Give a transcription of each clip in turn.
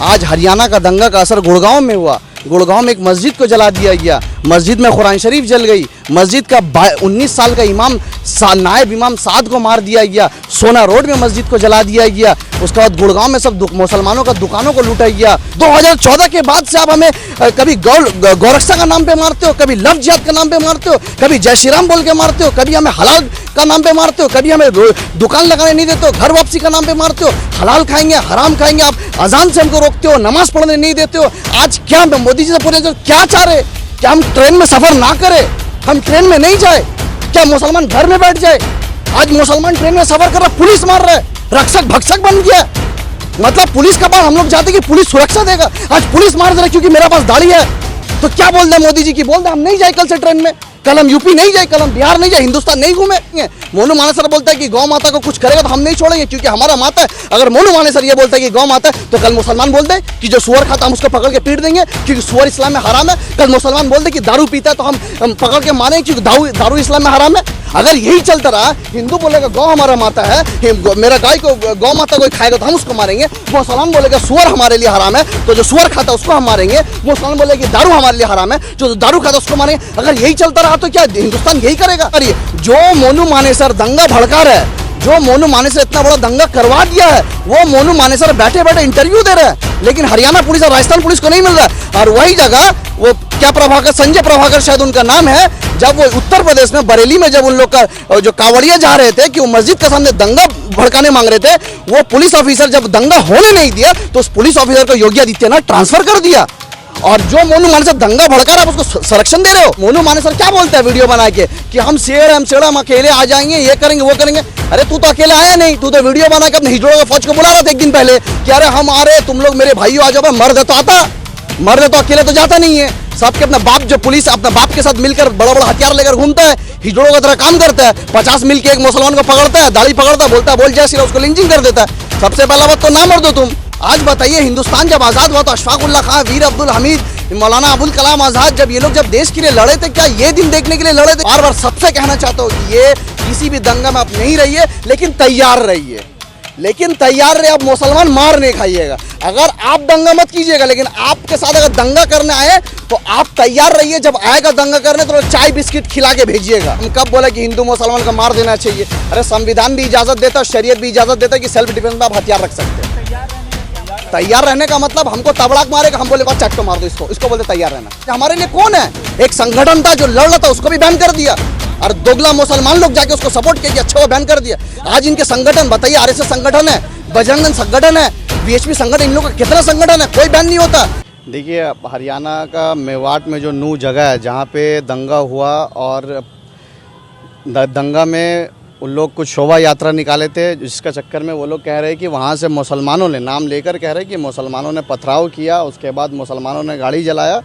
आज हरियाणा का दंगा का असर गुड़गांव में हुआ। गुड़गांव में एक मस्जिद को जला दिया गया, मस्जिद में कुरान शरीफ जल गई, मस्जिद का 19 साल का इमाम नायब इमाम साद को मार दिया गया, सोना रोड में मस्जिद को जला दिया गया। उसके बाद गुड़गांव में सब मुसलमानों का दुकानों को लूटा गया। 2014 के बाद से आप हमें कभी गौरक्षा का नाम पे मारते हो, कभी लव जिहाद का नाम पे मारते हो, कभी जय श्री राम बोल के मारते हो, कभी हमें हलाल का नाम पे मारते हो, कभी हमें दुकान लगाने नहीं देते हो, घर वापसी का नाम पे मारते हो, हलाल खाएंगे हराम खाएंगे, आप अजान से हमको रोकते हो, नमाज पढ़ने नहीं देते हो। आज क्या मोदी जी से पूछे क्या चाह रहे, क्या हम ट्रेन में सफर ना करें, हम ट्रेन में नहीं जाए, क्या मुसलमान घर में बैठ जाए? आज मुसलमान ट्रेन में सफर कर रहा, पुलिस मार रहा है, रक्षक भक्षक बन गया। मतलब पुलिस का पास हम लोग जाते कि पुलिस सुरक्षा देगा, आज पुलिस मार दे रहा क्योंकि मेरा पास दाढ़ी है। तो क्या बोल रहे मोदी जी की, बोल रहे हम नहीं जाए कल से ट्रेन में, कल हम यूपी नहीं जाए, कल हम बिहार नहीं जाए, हिंदुस्तान नहीं घूमेंगे। मोनू मानेसर बोलता है कि गौ माता को कुछ करेगा तो हम नहीं छोड़ेंगे क्योंकि हमारा माता है। अगर मोनू मानेसर ये बोलता है कि गौ माता है तो कल मुसलमान बोल दे कि जो सुअर खाता हम उसको पकड़ के पीट देंगे क्योंकि सुअर इस्लाम में हराम है। कल मुसलमान बोल दे कि दारू पीता है तो हम पकड़ के मारेंगे क्योंकि दारू इस्लाम में हराम है। अगर यही चलता रहा, हिंदू बोलेगा गौ हमारा माता है, मेरा गाय को गौ माता कोई खाएगा तो हम उसको मारेंगे, मुसलमान बोलेगा सुअर हमारे लिए हराम है तो जो सुअर खाता है उसको हम मारेंगे, मुसलमान बोलेगा कि दारू हमारे लिए हराम है जो दारू खाता है उसको मारेंगे। अगर यही चलता रहा तो क्या हिंदुस्तान यही करेगा? अरे जो मोनू मानेसर दंगा भड़का रहा है, जो मोनू मानेसर इतना बड़ा दंगा करवा दिया है, वो मोनू मानेसर बैठे बैठे इंटरव्यू दे रहे हैं, लेकिन हरियाणा पुलिस और राजस्थान पुलिस को नहीं मिल रहा है। और वही जगह वो क्या प्रभाकर, संजय प्रभाकर शायद उनका नाम है, जब वो उत्तर प्रदेश में बरेली में जब उन लोग का जो कांवड़िया जा रहे थे कि वो मस्जिद के सामने दंगा भड़काने मांग रहे थे, वो पुलिस ऑफिसर जब दंगा होने नहीं दिया तो उस पुलिस ऑफिसर को योगी आदित्यनाथ ट्रांसफर कर दिया। और जो मोनू मानेसर दंगा भड़का रहा है उसको संरक्षण दे रहे हो। मोनू मानेसर क्या बोलता है वीडियो बना के कि हम शेर हम अकेले आ जाएंगे, ये करेंगे वो करेंगे। अरे तू तो अकेले आया नहीं, तू तो वीडियो बना के अपने हिजड़ों का फौज को बुला रहा था एक दिन पहले कि अरे हम आ रहे, तुम लोग मेरे भाइयों आ जाओ। मर्द है तो आता, मर्द है तो अकेले तो जाता नहीं है। सबके अपना बाप, जो पुलिस अपना बाप के साथ मिलकर बड़ा बड़ा हथियार लेकर घूमता है, हिजड़ों का तरह काम करता है। 50 मिल के एक मुसलमान को पकड़ता है, दाढ़ी पकड़ता है, बोलता है बोल जय श्री राम, उसको लिंचिंग कर देता है। सबसे पहला बात तो ना मर दो तुम। आज बताइए, हिंदुस्तान जब आज़ाद हुआ तो अशफाक उल्लाह खां, वीर अब्दुल हमीद, मौलाना अबुल कलाम आज़ाद, जब ये लोग जब देश के लिए लड़े थे, क्या ये दिन देखने के लिए लड़े थे? बार बार सबसे कहना चाहता हूँ कि ये किसी भी दंगा में आप नहीं रहिए, लेकिन तैयार रहिए, लेकिन तैयार रहिए। आप मुसलमान मार नहीं खाइएगा। अगर आप दंगा मत कीजिएगा, लेकिन आपके साथ अगर दंगा करने आए तो आप तैयार रहिए। जब आएगा दंगा करने तो चाय बिस्किट खिला के भेजिएगा। हम कब बोला कि हिंदू मुसलमान का मार देना चाहिए? अरे संविधान भी इजाजत देता है, शरीयत भी इजाजत देता है कि सेल्फ डिफेंस में आप हथियार रख सकते हैं। तैयार रहने का मतलब हमको तबड़ाक मारेगा, हम बोले बात चट्टो मार दो, इसको बोलते तैयार रहना। हमारे लिए कौन है? एक संगठन था जो लड़ रहा था, उसको भी बैन कर दिया, और दोगला मुसलमान लोग जाके उसको सपोर्ट किया कि अच्छा वो बैन कर दिया। आज इनके संगठन बताइए, आरएसएस संगठन है, बजरंग दल संगठन है, बीएचपी संगठन, इन लोगों का कितना संगठन है, कोई बैन नहीं होता। देखिए, हरियाणा का मेवाट में जो नू जगह है जहाँ पे दंगा हुआ, और दंगा में उन लोग कुछ शोभा यात्रा निकाले थे, जिसका चक्कर में वो लोग कह रहे हैं कि वहाँ से मुसलमानों ने नाम लेकर कह रहे हैं कि मुसलमानों ने पथराव किया, उसके बाद मुसलमानों ने गाड़ी जलाया।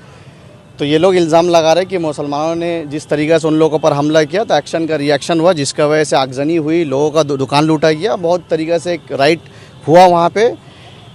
तो ये लोग इल्ज़ाम लगा रहे हैं कि मुसलमानों ने जिस तरीके से उन लोगों पर हमला किया तो एक्शन का रिएक्शन हुआ, जिसका वजह से आगजनी हुई, लोगों का दुकान लूटा गया, बहुत तरीके से एक राइट हुआ वहाँ पे।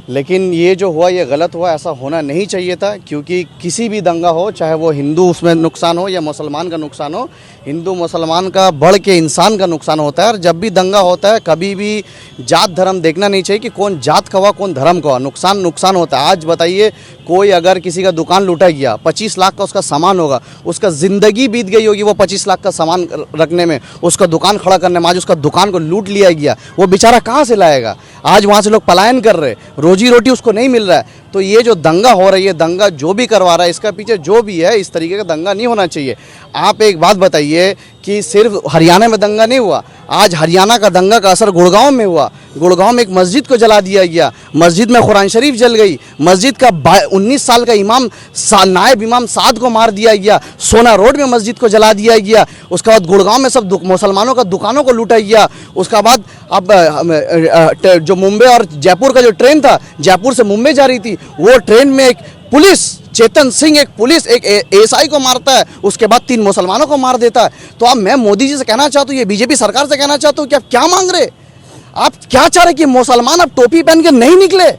लेकिन ये जो हुआ ये गलत हुआ, ऐसा होना नहीं चाहिए था, क्योंकि किसी भी दंगा हो, चाहे वो हिंदू उसमें नुकसान हो या मुसलमान का नुकसान हो, हिंदू मुसलमान का बढ़ के इंसान का नुकसान होता है। और जब भी दंगा होता है, कभी भी जात धर्म देखना नहीं चाहिए कि कौन जात का हुआ कौन धर्म का हुआ, नुकसान होता है। आज बताइए, कोई अगर किसी का दुकान लूटा गया, 25 लाख का उसका सामान होगा, उसका ज़िंदगी बीत गई होगी वो 25 लाख का सामान रखने में, उसका दुकान खड़ा करने में। आज उसका दुकान को लूट लिया गया, वो बेचारा कहाँ से लाएगा? आज वहाँ से लोग पलायन कर रहे, रोजी रोटी उसको नहीं मिल रहा है। तो ये जो दंगा हो रही है, दंगा जो भी करवा रहा है, इसका पीछे जो भी है, इस तरीके का दंगा नहीं होना चाहिए। आप एक बात बताइए कि सिर्फ हरियाणा में दंगा नहीं हुआ, आज हरियाणा का दंगा का असर गुड़गांव में हुआ। गुड़गांव में एक मस्जिद को जला दिया गया, मस्जिद में कुरान शरीफ जल गई, मस्जिद का 19 साल का इमाम नायब इमाम साद को मार दिया गया, सोना रोड में मस्जिद को जला दिया गया। उसके बाद गुड़गांव में सब मुसलमानों का दुकानों को लूटा गया। उसके बाद अब जो मुंबई और जयपुर का जो ट्रेन था, जयपुर से मुंबई जा रही थी, वो ट्रेन में एक पुलिस, चेतन सिंह, एक पुलिस एक एएसआई को मारता है, उसके बाद 3 मुसलमानों को मार देता है। तो अब मैं मोदी जी से कहना चाहता हूँ, ये बीजेपी सरकार से कहना चाहता हूँ कि आप क्या मांग रहे? आप क्या चाह रहे कि मुसलमान अब टोपी पहन के नहीं निकले,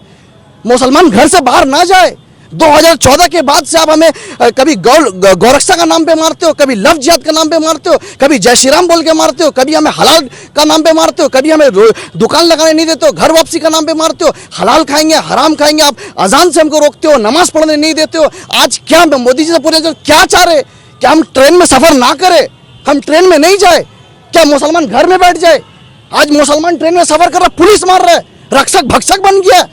मुसलमान घर से बाहर ना जाए? 2014 के बाद से आप हमें कभी गौरक्षा का नाम पे मारते हो, कभी लव जिहाद का नाम पे मारते हो, कभी जय श्री राम बोल के मारते हो, कभी हमें हलाल का नाम पे मारते हो, कभी हमें दुकान लगाने नहीं देते हो, घर वापसी का नाम पे मारते हो, हलाल खाएंगे हराम खाएंगे, आप अजान से हमको रोकते हो, नमाज पढ़ने नहीं देते हो। आज क्या मोदी जी से पूछे क्या चाह रहे, क्या हम ट्रेन में सफर ना करें, हम ट्रेन में नहीं जाए, क्या मुसलमान घर में बैठ जाए? आज मुसलमान ट्रेन में सफर कर रहा, पुलिस मार रहा है, रक्षक भक्षक बन गया।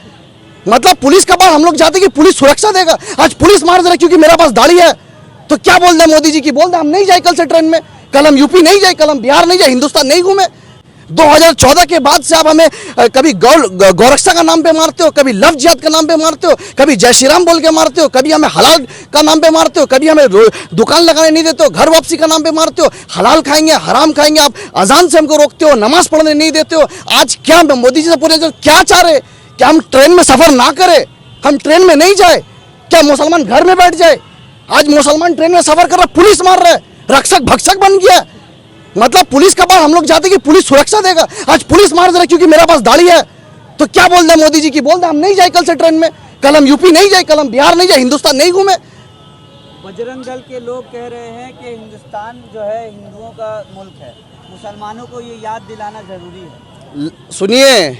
मतलब पुलिस का बात हम लोग चाहते कि पुलिस सुरक्षा देगा, आज पुलिस मार दे रहा क्योंकि मेरा पास दाढ़ी है। तो क्या बोल दे मोदी जी की, बोल दे हम नहीं जाए कल से ट्रेन में, कल हम यूपी नहीं जाए, कल हम बिहार नहीं जाए, हिंदुस्तान नहीं घूमे। 2014 के बाद से आप हमें कभी गौरक्षा का नाम पे मारते हो, कभी लव जिहाद का नाम पे मारते हो, कभी जय श्री राम बोल के मारते हो, कभी हमें हलाल का नाम पे मारते हो, कभी हमें दुकान लगाने नहीं देते हो, घर वापसी का नाम पे मारते हो, हलाल खाएंगे हराम खाएंगे, आप अजान से हमको रोकते हो, नमाज पढ़ने नहीं देते हो। आज क्या मोदी जी से पूछे क्या चाह रहे, क्या हम ट्रेन में सफर ना करें, हम ट्रेन में नहीं जाए, क्या मुसलमान घर में बैठ जाए? आज मुसलमान ट्रेन में सफर कर रहा, पुलिस मार रहा है, रक्षक भक्षक बन गया। मतलब पुलिस का बात हम लोग चाहते कि पुलिस सुरक्षा देगा, आज पुलिस मार दे रहा क्योंकि मेरा पास दाढ़ी है। तो क्या बोल दे मोदी जी की, बोल दे हम नहीं जाए कल से ट्रेन में, कल हम यूपी नहीं जाए, कल हम बिहार नहीं जाए, हिंदुस्तान नहीं घूमे। बजरंग दल के लोग कह रहे हैं कि हिंदुस्तान जो है हिंदुओं का मुल्क है, मुसलमानों को ये याद दिलाना जरूरी है। सुनिए,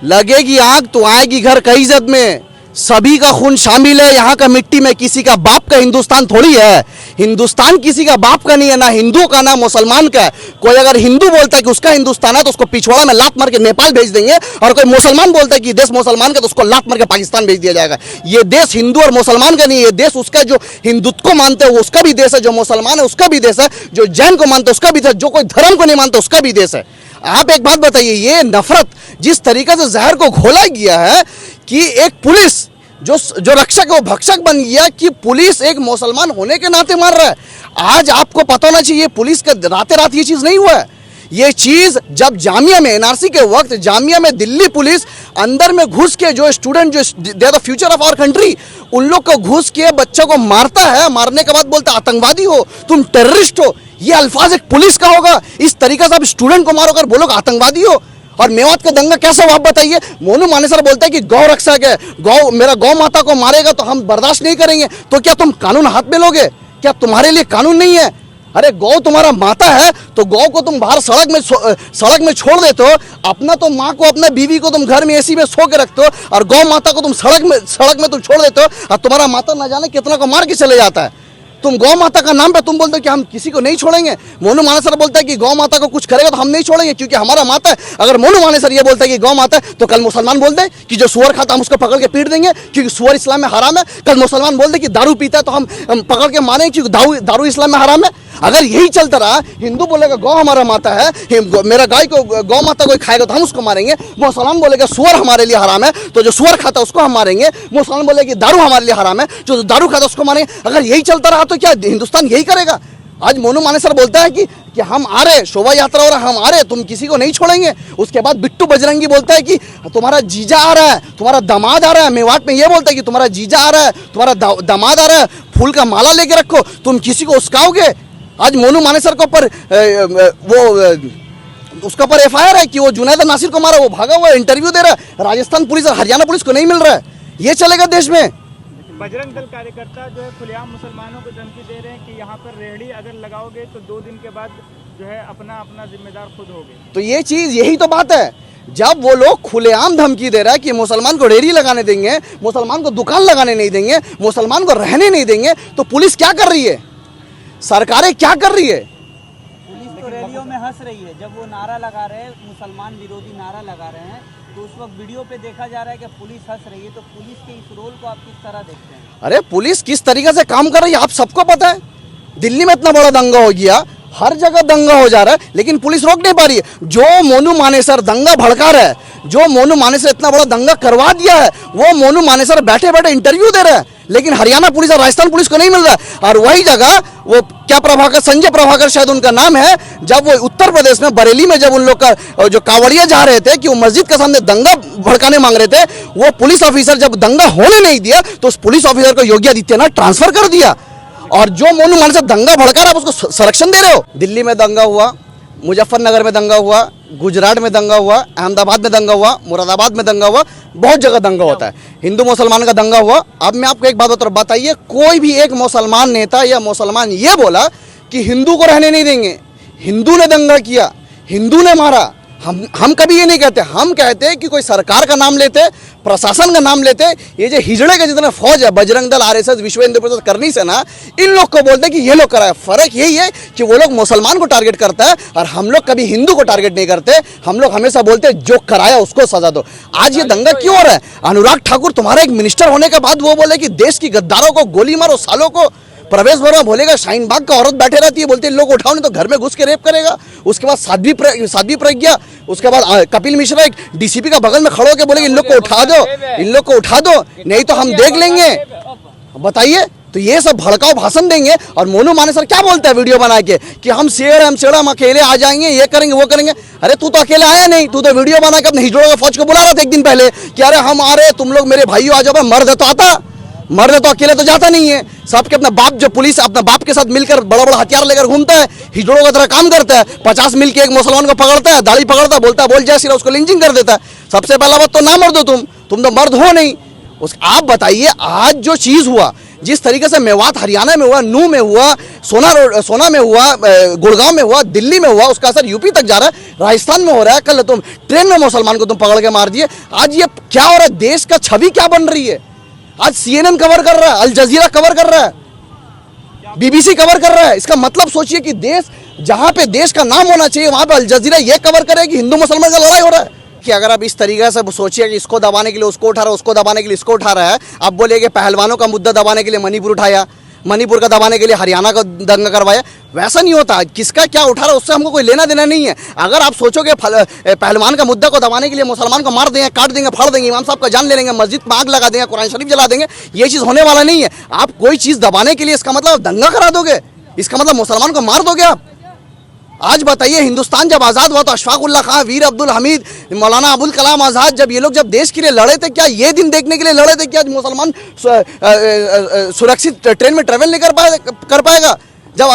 लगेगी आग तो आएगी घर कई इज्जत में, सभी का खून शामिल है यहाँ का मिट्टी में, किसी का बाप का हिंदुस्तान थोड़ी है। हिंदुस्तान किसी का बाप का नहीं है, ना हिंदू का ना मुसलमान का है। कोई अगर हिंदू बोलता है कि उसका हिंदुस्तान है तो उसको पिछवाड़ा में लात मार के नेपाल भेज देंगे, और कोई मुसलमान बोलता है कि देश मुसलमान का तो उसको लात मार के पाकिस्तान भेज दिया जाएगा। ये देश हिंदू और मुसलमान का नहीं है, ये देश उसका जो हिंदुत्व को मानते हैं वो उसका भी देश है, जो मुसलमान है उसका भी देश है, जो जैन को मानते हैं उसका भी देश है, जो कोई धर्म को नहीं मानता उसका भी देश है। आप एक बात बताइए, ये नफरत जिस तरीके से जहर को घोला गया है कि एक पुलिस जो रक्षक है वो भक्षक बन गया, कि पुलिस एक मुसलमान होने के नाते मार रहा है। आज आपको पता होना चाहिए पुलिस का राते रात ये चीज नहीं हुआ है। ये चीज जब जामिया में एनआरसी के वक्त जामिया में दिल्ली पुलिस अंदर में घुस के जो स्टूडेंट जो they the future of our country, उन लोग को घुस के बच्चों को मारता है, मारने के बाद बोलता है आतंकवादी हो तुम, टेररिस्ट हो। ये अल्फाज एक पुलिस का होगा? इस तरीके से आप स्टूडेंट को मारोकर बोलोगे आतंकवादी हो। और मेवात का दंगा कैसा हुआ आप बताइए? मोनू मानेसर बोलता है कि गौ रक्षक है, गौ मेरा गौ माता को मारेगा तो हम बर्दाश्त नहीं करेंगे। तो क्या तुम कानून हाथ में लोगे? क्या तुम्हारे लिए कानून नहीं है? अरे गौ तुम्हारा माता है तो गौ को तुम बाहर सड़क में छोड़ देते हो, अपना तो माँ को अपने बीवी को तुम घर में एसी में सो के रखते हो, और गौ माता को तुम सड़क में तुम छोड़ देते हो, और तुम्हारा माता न जाने कितना को मार के चले जाता है। तुम गौ माता का नाम पे तुम बोलते हो कि हम किसी को नहीं छोड़ेंगे। मोनू मानेसर बोलता है कि गौ माता को कुछ करेगा तो हम नहीं छोड़ेंगे क्योंकि हमारा माता है। अगर मोनू मानेसर ये बोलता है कि गौ माता है तो कल मुसलमान बोल दे कि जो सुअर खाता हम उसको पकड़ के पीट देंगे क्योंकि सुअर इस्लाम में हराम है। कल मुसलमान बोल दे कि दारू पीता है तो हम पकड़ के मारेंगे क्योंकि दारू इस्लाम में हराम है। अगर यही चलता रहा, हिंदू बोलेगा गौ हमारा माता है, मेरा गाय को गौ माता कोई खाएगा तो हम उसको मारेंगे, मुसलमान बोलेगा सुअर हमारे लिए हराम है तो जो सुअर खाता है उसको हम मारेंगे, मुसलमान बोलेगा कि दारू हमारे लिए हराम है जो दारू खाता है उसको मारेंगे। अगर यही चलता रहा तो क्या हिंदुस्तान यही करेगा? आज मोनू मानेसर बोलता है कि हम आ रहे, शोभा यात्रा हो रहा है, हम आ रहे, तुम किसी को नहीं छोड़ेंगे। उसके बाद बिट्टू बजरंगी बोलता है कि तुम्हारा जीजा आ रहा है, तुम्हारा दामाद आ रहा है। मेवात में ये बोलता है कि तुम्हारा जीजा आ रहा है, तुम्हारा दामाद आ रहा है, फूल का माला लेके रखो, तुम किसी को उस्काओगे। आज मोनू मानेसर के ऊपर उसके ऊपर एफआईआर है कि वो जुनैद नासिर को मारा, वो भागा हुआ इंटरव्यू दे रहा है, राजस्थान पुलिस और हरियाणा पुलिस को नहीं मिल रहा है। ये चलेगा देश में? बजरंग दल कार्यकर्ता जो है खुलेआम मुसलमानों को धमकी दे रहे हैं कि यहाँ पर रेहड़ी अगर लगाओगे तो 2 दिन के बाद जो है अपना जिम्मेदार खुद होगे। तो ये चीज, यही तो बात है, जब वो लोग खुलेआम धमकी दे रहा है कि मुसलमान को रेहड़ी लगाने देंगे, मुसलमान को दुकान लगाने नहीं देंगे, मुसलमान को रहने नहीं देंगे, तो पुलिस क्या कर रही है? सरकारें क्या कर रही है? पुलिस तो रैलियों में हंस रही है। जब वो नारा लगा रहे हैं, मुसलमान विरोधी नारा लगा रहे हैं, तो उस वक्त वीडियो पे देखा जा रहा है कि पुलिस हंस रही है। तो पुलिस के इस रोल को आप किस तरह देखते हैं? अरे पुलिस किस तरीके से काम कर रही है आप सबको पता है। दिल्ली में इतना बड़ा दंगा हो गया, हर जगह दंगा हो जा रहा है, लेकिन पुलिस रोक नहीं पा रही है। जो मोनू मानेसर दंगा भड़का रहा है, जो मोनू मानेसर इतना बड़ा दंगा करवा दिया है, वो मोनू मानेसर बैठे बैठे इंटरव्यू दे रहा है, लेकिन हरियाणा पुलिस और राजस्थान पुलिस को नहीं मिल रहा है। और वही जगह वो क्या प्रभाकर, संजय प्रभाकर शायद उनका नाम है, जब वो उत्तर प्रदेश में बरेली में जब उन लोग का जो कांवड़िया जा रहे थे कि वो मस्जिद के सामने दंगा भड़काने मांग रहे थे, वो पुलिस ऑफिसर जब दंगा होने नहीं दिया तो उस पुलिस ऑफिसर को योगी आदित्यनाथ ट्रांसफर कर दिया। और जो मोनू मानेसर दंगा भड़का रहा है उसको संरक्षण दे रहे हो। दिल्ली में दंगा हुआ, मुजफ्फरनगर में दंगा हुआ, गुजरात में दंगा हुआ, अहमदाबाद में दंगा हुआ, मुरादाबाद में दंगा हुआ, बहुत जगह दंगा होता है। हिंदू मुसलमान का दंगा हुआ। अब मैं आपको एक बात बताइए, कोई भी एक मुसलमान नेता या मुसलमान ये बोला कि हिंदू को रहने नहीं देंगे, हिंदू ने दंगा किया, हिंदू ने मारा, हम कभी ये नहीं कहते। हम कहते हैं कि कोई सरकार का नाम लेते, प्रशासन का नाम लेते, ये जो हिजड़े के जितना फौज है, बजरंग दल, आरएसएस, विश्व हिंदू परिषद, करनी सेना, इन लोग को बोलते हैं कि ये लोग कराए। फर्क यही है कि वो लोग मुसलमान को टारगेट करता है और हम लोग कभी हिंदू को टारगेट नहीं करते। हम लोग हमेशा बोलते हैं जो कराया उसको सजा दो। आज ये दंगा क्यों हो रहा है? अनुराग ठाकुर तुम्हारा एक मिनिस्टर होने के बाद वो बोले कि देश की गद्दारों को गोली मारो, सालों को। प्रवेश वर्मा बोलेगा शाहीन बाग का औरत बैठे रहती है, बोलते हैं लोग उठाओ नहीं तो घर में घुस के रेप करेगा। उसके बाद साध्वी प्रज्ञा, उसके बाद कपिल मिश्रा एक डीसीपी का बगल में खड़े होकर बोलेगा इन लोग को उठा दो, इन लोग को उठा दो, नहीं तो हम देख लेंगे। बताइए, तो ये सब भड़काऊ भाषण देंगे। और मोनू मानेसर क्या बोलता है वीडियो बना के कि हम शेर, हम अकेले आ जाएंगे, ये करेंगे, वो करेंगे। अरे तू तो अकेले आया नहीं, तू तो वीडियो बना के अपने हिजड़ों का फौज को बुला रहा था एक दिन पहले कि अरे हम आ रहे, तुम लोग मेरे भाइयों आ जाओ। मर्द तो आता, मर्द तो अकेले तो जाता नहीं है। सबके अपना बाप, जो पुलिस अपना बाप के साथ मिलकर बड़ा बड़ा हथियार लेकर घूमता है, हिजड़ों का तरह काम करता है। 50 मिल के एक मुसलमान को पकड़ता है, दाढ़ी पकड़ता, बोलता है बोल जय श्री राम, उसको लिंचिंग कर देता है। सबसे पहला बात तो ना मर्द हो तुम तो मर्द हो नहीं। आप बताइए, आज जो चीज हुआ, जिस तरीके से मेवात हरियाणा में हुआ, नूह में हुआ, सोना में हुआ, गुड़गांव में हुआ, दिल्ली में हुआ, उसका असर यूपी तक जा रहा है, राजस्थान में हो रहा है। कल तुम ट्रेन में मुसलमान को तुम पकड़ के मार दिए। आज ये क्या हो रहा है? देश का छवि क्या बन रही है? आज CNN कवर कर रहा है, अल जजीरा कवर कर रहा है, BBC कवर कर रहा है। इसका मतलब सोचिए कि देश, जहां पे देश का नाम होना चाहिए, वहां पे अल जजीरा ये कवर करे कि हिंदू मुसलमान का लड़ाई हो रहा है। कि अगर आप इस तरीके से सोचिए कि इसको दबाने के लिए उसको उठा रहा है, उसको दबाने के लिए इसको उठा रहा है, आप बोलिए कि पहलवानों का मुद्दा दबाने के लिए मणिपुर उठाया, मणिपुर का दबाने के लिए हरियाणा का दंगा करवाया, वैसा नहीं होता। किसका क्या उठा रहा है उससे हमको कोई लेना देना नहीं है। अगर आप सोचोगे पहलवान का मुद्दा को दबाने के लिए मुसलमान को मार देंगे, काट देंगे, फाड़ देंगे, इमाम साहब का जान ले लेंगे, मस्जिद में आग लगा देंगे, कुरान शरीफ जला देंगे, ये चीज़ होने वाला नहीं है। आप कोई चीज़ दबाने के लिए इसका मतलब दंगा करा दोगे, इसका मतलब मुसलमान को मार दोगे आप। आज बताइए, हिंदुस्तान जब आज़ाद हुआ तो अशफाक उल्लाह खां, वीर अब्दुल हमीद, मौलाना अबुल कलाम आज़ाद, जब ये लोग जब देश के लिए लड़े थे, क्या ये दिन देखने के लिए लड़े थे कि आज मुसलमान सुरक्षित ट्रेन में ट्रेवल नहीं कर पाएगा? जब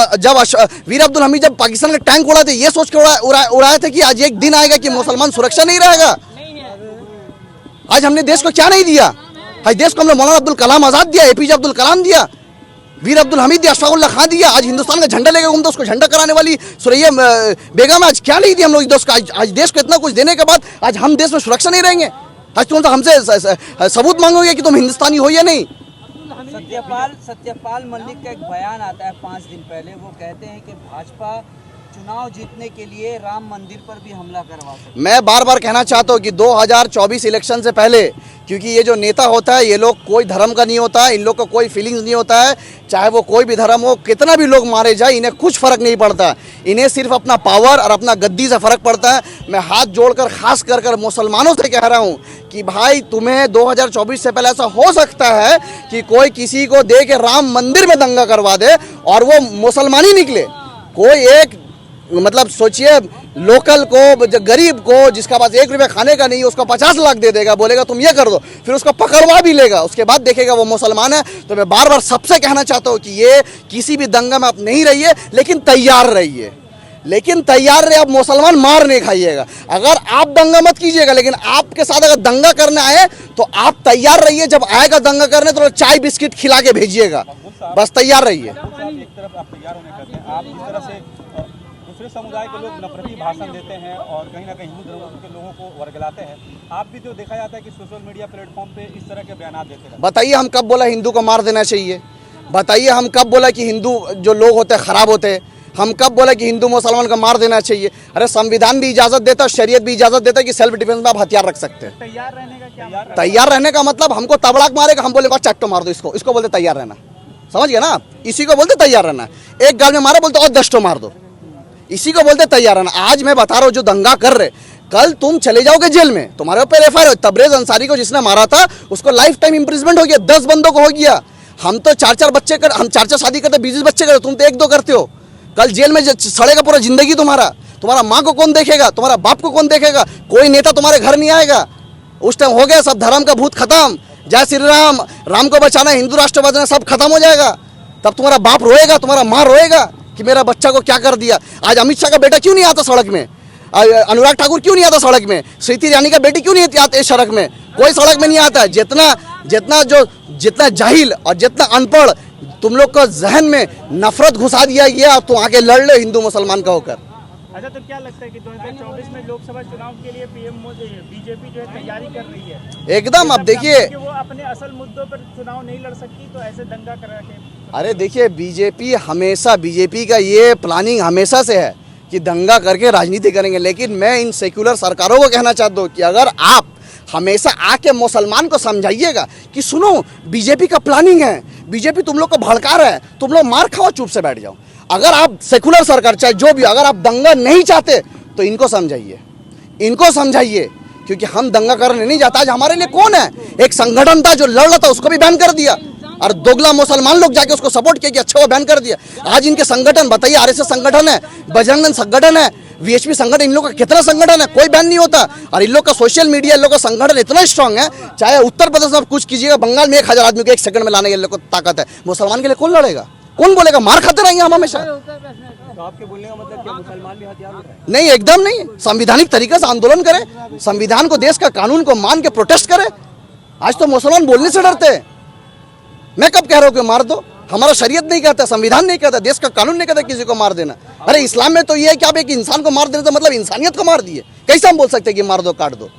वीर अब्दुल हमीद जब पाकिस्तान के टैंक उड़ाए थे, ये सोच के उड़ाए थे कि आज एक दिन आएगा कि मुसलमान सुरक्षा नहीं रहेगा। आज हमने देश को क्या नहीं दिया? आज देश को हमने मौलाना अब्दुल कलाम आज़ाद दिया, APJ अब्दुल कलाम दिया, वीर अब्दुल हमीद दिया, अशफाक उल्लाह खां दिया। आज हिंदुस्तान का झंडा लेकर घूमता, उसको झंडा कराने वाली सुरैया बेगम, आज क्या नहीं दिया हम लोग देश को? आज देश को इतना कुछ देने के बाद आज हम देश में सुरक्षा नहीं रहेंगे? आज तुम तो हमसे सबूत मांगोगे कि तुम हिंदुस्तानी हो या नहीं? सत्यपाल मलिक का एक बयान आता है 5 दिन पहले, वो कहते हैं कि भाजपा चुनाव जीतने के लिए राम मंदिर पर भी हमला करवा सकती है। मैं बार बार कहना चाहता हूँ कि 2024 इलेक्शन से पहले, क्योंकि ये जो नेता होता है, ये लोग कोई धर्म का नहीं होता है, इन लोग को कोई फीलिंग्स नहीं होता है, चाहे वो कोई भी धर्म हो, कितना भी लोग मारे जाए, इन्हें कुछ फर्क नहीं पड़ता। इन्हें सिर्फ अपना पावर और अपना गद्दी से फर्क पड़ता है। मैं हाथ जोड़कर खास कर मुसलमानों से कह रहा हूँ कि भाई, तुम्हें 2024 से पहले ऐसा हो सकता है कि कोई किसी को दे के राम मंदिर में दंगा करवा दे और वो मुसलमान ही निकले। कोई एक, मतलब सोचिए, लोकल को, जो गरीब को, जिसका पास 1 रुपया खाने का नहीं, उसको 50 लाख दे देगा, बोलेगा तुम ये कर दो, फिर उसको पकड़वा भी लेगा, उसके बाद देखेगा वो मुसलमान है। तो मैं बार बार सबसे कहना चाहता हूँ कि ये किसी भी दंगा में आप नहीं रहिए, लेकिन तैयार रहिए, लेकिन तैयार रहिए। आप मुसलमान मार नहीं खाइएगा। अगर आप दंगा मत कीजिएगा, लेकिन आपके साथ अगर दंगा करने आए तो आप तैयार रहिए। जब आएगा दंगा करने तो चाय बिस्किट खिला के भेजिएगा, बस तैयार रहिए। एक तरफ आप तैयार होने करते हैं, आप जिस तरह से दूसरे समुदाय के लोग नफरती भाषण देते हैं और कहीं ना कहीं हिंदू धर्म के लोगों को वर्गलाते हैं, आप भी तो देखा जाता है कि सोशल मीडिया प्लेटफॉर्म पे इस तरह के बयान देते हैं। बताइए, हम कब बोला हिंदू को मार देना चाहिए? बताइए, हम कब बोला कि हिंदू जो लोग होते हैं खराब होते हैं? हम कब बोला कि हिंदू मुसलमान को मार देना चाहिए? अरे संविधान भी इजाजत देता है, शरीयत भी इजाजत देता है कि सेल्फ डिफेंस में आप हथियार रख सकते हैं। तैयार रहने का क्या? तैयार रहने का मतलब हमको तबड़ाक मारेगा, हम बोलेगा चट्टो मार दो इसको बोलते तैयार रहना। समझ गए ना आप? इसी को बोलते तैयार रहना। एक गाल में मारे बोलते और 10 मार दो, इसी को बोलते तैयार रहना। आज मैं बता रहा हूँ, जो दंगा कर रहे, कल तुम चले जाओगे जेल में, तुम्हारे ऊपर FIR हो। तबरेज अंसारी को जिसने मारा था उसको लाइफ टाइम इम्प्रिजमेंट हो गया, 10 बंदों को हो गया। हम तो 4-4 बच्चे कर, हम 4-4 शादी करते, 20 बच्चे करते, तुम तो 1-2 करते हो। कल जेल में सड़ेगा पूरा जिंदगी तुम्हारा माँ को कौन देखेगा, तुम्हारा बाप को कौन देखेगा? कोई नेता तुम्हारे घर नहीं आएगा। उस टाइम हो गया सब, धर्म का भूत खत्म, जय श्री राम, राम को बचाना, हिंदू राष्ट्र बचाना, सब खत्म हो जाएगा। तब तुम्हारा बाप रोएगा, तुम्हारा माँ रोएगा कि मेरा बच्चा को क्या कर दिया। आज अमित शाह का बेटा क्यों नहीं आता सड़क में, अनुराग ठाकुर क्यों नहीं आता सड़क में, स्मृति ईरानी का बेटी क्यों नहीं आते सड़क में, कोई सड़क में नहीं आता है। जितना जाहिल और जितना अनपढ़ तुम लोग को जहन में नफरत घुसा दिया गया, अब तुम आके लड़ लो हिंदू मुसलमान का होकर। अच्छा, तो क्या लगता है कि 2024 में लोकसभा चुनाव के लिए पीएम मोदी बीजेपी जो है तैयारी कर रही है एकदम। अब देखिए, कि वो अपने असल मुद्दों पर चुनाव नहीं लड़ सकती, तो ऐसे दंगा करा के। अरे देखिए, बीजेपी का ये प्लानिंग हमेशा से है कि दंगा करके राजनीति करेंगे। लेकिन मैं इन सेक्युलर सरकारों को कहना चाहता हूँ कि अगर आप हमेशा आके मुसलमान को समझाइएगा कि सुनो बीजेपी का प्लानिंग है, बीजेपी तुम लोग को भड़का रहा है, तुम लोग मार खाओ, चुप से बैठ जाओ। अगर आप सेकुलर सरकार चाहे जो भी, अगर आप दंगा नहीं चाहते तो इनको समझाइए, क्योंकि हम दंगा करने नहीं जाता। आज हमारे लिए कौन है, एक संगठन था जो लड़ रहा था, उसको भी बैन कर दिया, और दोगला मुसलमान लोग जाके उसको सपोर्ट किया कि अच्छा वो बैन कर दिया। आज इनके संगठन बताइए, आरएसएस संगठन है, बजरंग दल संगठन है, वीएचपी संगठन, इन लोग का कितना संगठन है, कोई बैन नहीं होता। और इन लोग का सोशल मीडिया, इन लोग का संगठन इतना स्ट्रांग है, चाहे उत्तर प्रदेश में कुछ कीजिएगा, बंगाल में 1000 आदमी को 1 सेकंड में लाने के लिए ताकत है। मुसलमान के लिए कौन लड़ेगा, कौन बोलेगा, मार खाते रहेंगे हम हमेशा। तो आपके बोलने का मतलब क्या मुसलमान भी हथियार उठाए? नहीं, एकदम नहीं। संवैधानिक तरीके से आंदोलन करें, संविधान को, देश का कानून को मान के प्रोटेस्ट करें। आज तो मुसलमान बोलने से डरते हैं। मैं कब कह रहा हूँ कि मार दो, हमारा शरीयत नहीं कहता, संविधान नहीं कहता, देश का कानून नहीं कहता किसी को मार देना। अरे इस्लाम में तो ये है कि आप एक इंसान को मार देने का मतलब इंसानियत को मार दिए, कैसे हम बोल सकते हैं कि मार दो, काट दो।